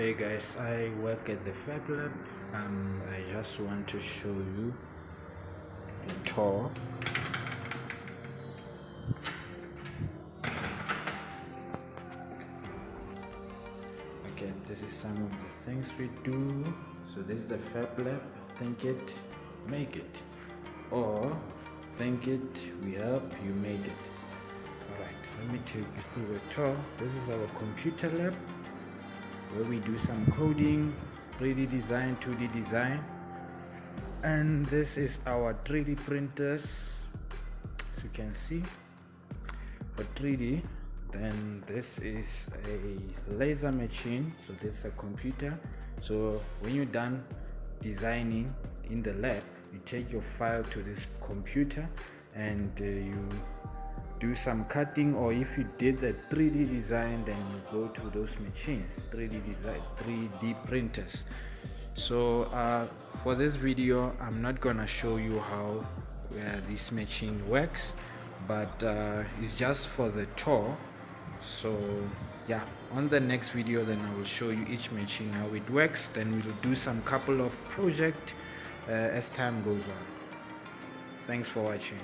Hey guys, I work at the Fab Lab. I just want to show you the tour. Okay, this is some of the things we do. So this is the Fab Lab. Think it, make it. Or think it, we help you make it. Alright, let me take you through a tour. This is our computer lab, where we do some coding, 3D design, 2D design. And this is our 3D printers, as you can see, for 3D. Then this is a laser machine, so this is a computer. So when you're done designing in the lab, you take your file to this computer and you do some cutting, or if you did a 3D design, then you go to those machines, 3D design, 3D printers. So for this video, I'm not gonna show you how this machine works, but it's just for the tour. So yeah, on the next video then I will show you each machine, how it works. Then we'll do some couple of projects as time goes on. Thanks for watching.